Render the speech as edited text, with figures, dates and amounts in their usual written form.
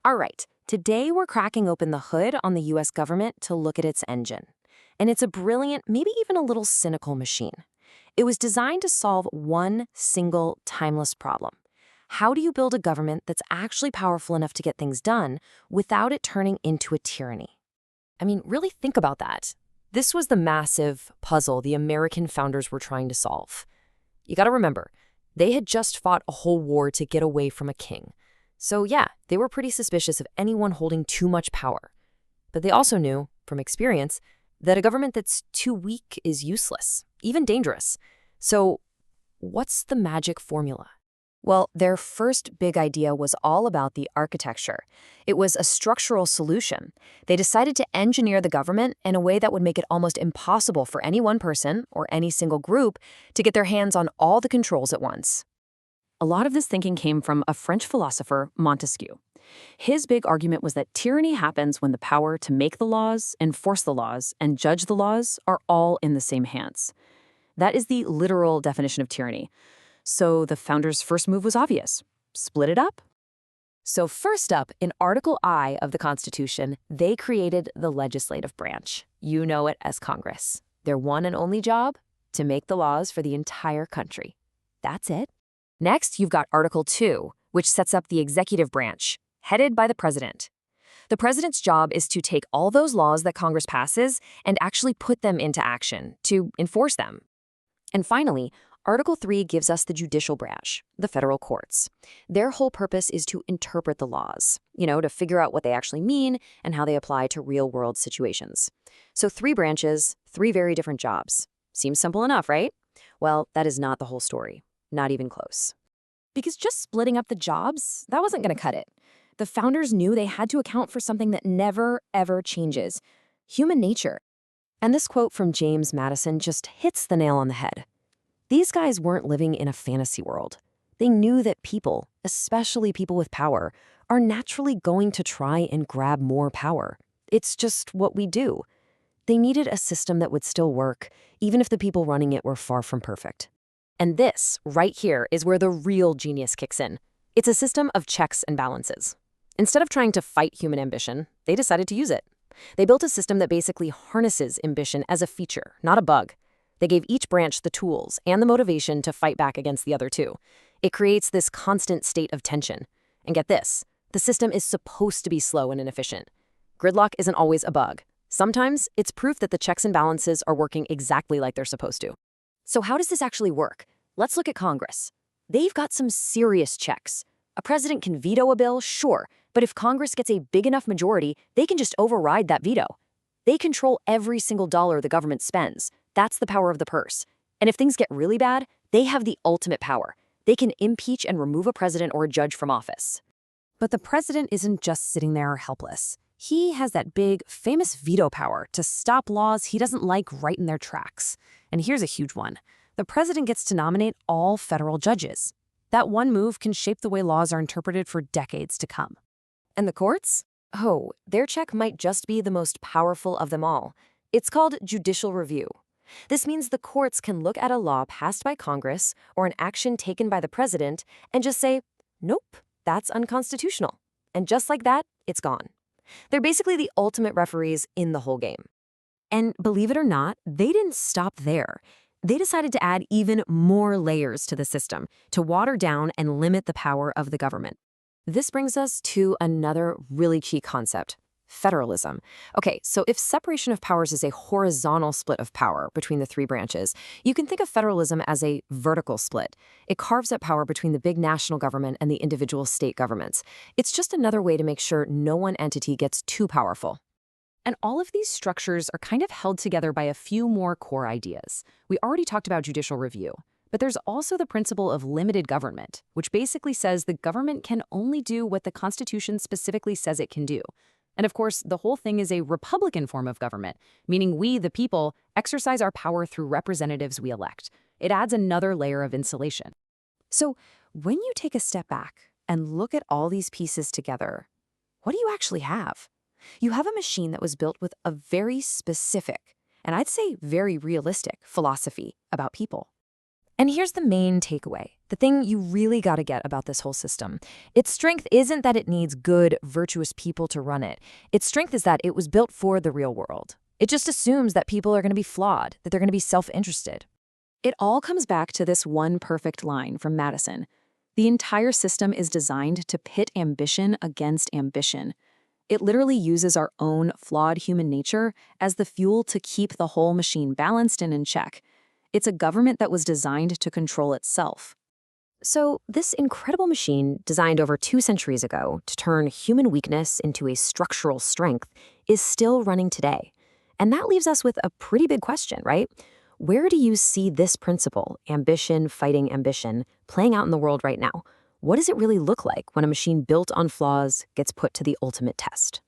All right, today we're cracking open the hood on the US government to look at its engine. And it's a brilliant, maybe even a little cynical machine. It was designed to solve one single, timeless problem. How do you build a government that's actually powerful enough to get things done without it turning into a tyranny? I mean, really think about that. This was the massive puzzle the American founders were trying to solve. You gotta remember, they had just fought a whole war to get away from a king. So yeah, they were pretty suspicious of anyone holding too much power. But they also knew, from experience, that a government that's too weak is useless, even dangerous. So what's the magic formula? Well, their first big idea was all about the architecture. It was a structural solution. They decided to engineer the government in a way that would make it almost impossible for any one person or any single group to get their hands on all the controls at once. A lot of this thinking came from a French philosopher, Montesquieu. His big argument was that tyranny happens when the power to make the laws, enforce the laws, and judge the laws are all in the same hands. That is the literal definition of tyranny. So the founders' first move was obvious. Split it up. So first up, in Article I of the Constitution, they created the legislative branch. You know it as Congress. Their one and only job? To make the laws for the entire country. That's it. Next, you've got Article II, which sets up the executive branch, headed by the president. The president's job is to take all those laws that Congress passes and actually put them into action, to enforce them. And finally, Article III gives us the judicial branch, the federal courts. Their whole purpose is to interpret the laws, to figure out what they actually mean and how they apply to real-world situations. So 3 branches, 3 very different jobs. Seems simple enough, right? Well, that is not the whole story. Not even close. Because just splitting up the jobs, that wasn't going to cut it. The founders knew they had to account for something that never, ever changes: human nature. And this quote from James Madison just hits the nail on the head. These guys weren't living in a fantasy world. They knew that people, especially people with power, are naturally going to try and grab more power. It's just what we do. They needed a system that would still work, even if the people running it were far from perfect. And this, right here, is where the real genius kicks in. It's a system of checks and balances. Instead of trying to fight human ambition, they decided to use it. They built a system that basically harnesses ambition as a feature, not a bug. They gave each branch the tools and the motivation to fight back against the other two. It creates this constant state of tension. And get this, the system is supposed to be slow and inefficient. Gridlock isn't always a bug. Sometimes it's proof that the checks and balances are working exactly like they're supposed to. So how does this actually work? Let's look at Congress. They've got some serious checks. A president can veto a bill, sure, but if Congress gets a big enough majority, they can just override that veto. They control every single dollar the government spends. That's the power of the purse. And if things get really bad, they have the ultimate power. They can impeach and remove a president or a judge from office. But the president isn't just sitting there helpless. He has that big, famous veto power to stop laws he doesn't like right in their tracks. And here's a huge one. The president gets to nominate all federal judges. That one move can shape the way laws are interpreted for decades to come. And the courts? Oh, their check might just be the most powerful of them all. It's called judicial review. This means the courts can look at a law passed by Congress or an action taken by the president and just say, nope, that's unconstitutional. And just like that, it's gone. They're basically the ultimate referees in the whole game. And believe it or not, they didn't stop there. They decided to add even more layers to the system to water down and limit the power of the government. This brings us to another really key concept: federalism. Okay, so if separation of powers is a horizontal split of power between the 3 branches, you can think of federalism as a vertical split. It carves up power between the big national government and the individual state governments. It's just another way to make sure no one entity gets too powerful. And all of these structures are kind of held together by a few more core ideas. We already talked about judicial review, but there's also the principle of limited government, which basically says the government can only do what the Constitution specifically says it can do. And of course, the whole thing is a republican form of government, meaning we, the people, exercise our power through representatives we elect. It adds another layer of insulation. So when you take a step back and look at all these pieces together, what do you actually have? You have a machine that was built with a very specific, and I'd say very realistic, philosophy about people. And here's the main takeaway, the thing you really got to get about this whole system. Its strength isn't that it needs good, virtuous people to run it. Its strength is that it was built for the real world. It just assumes that people are going to be flawed, that they're going to be self-interested. It all comes back to this one perfect line from Madison. The entire system is designed to pit ambition against ambition. It literally uses our own flawed human nature as the fuel to keep the whole machine balanced and in check. It's a government that was designed to control itself. So, this incredible machine, designed over 2 centuries ago to turn human weakness into a structural strength, is still running today. And that leaves us with a pretty big question, right? Where do you see this principle, ambition fighting ambition, playing out in the world right now? What does it really look like when a machine built on flaws gets put to the ultimate test?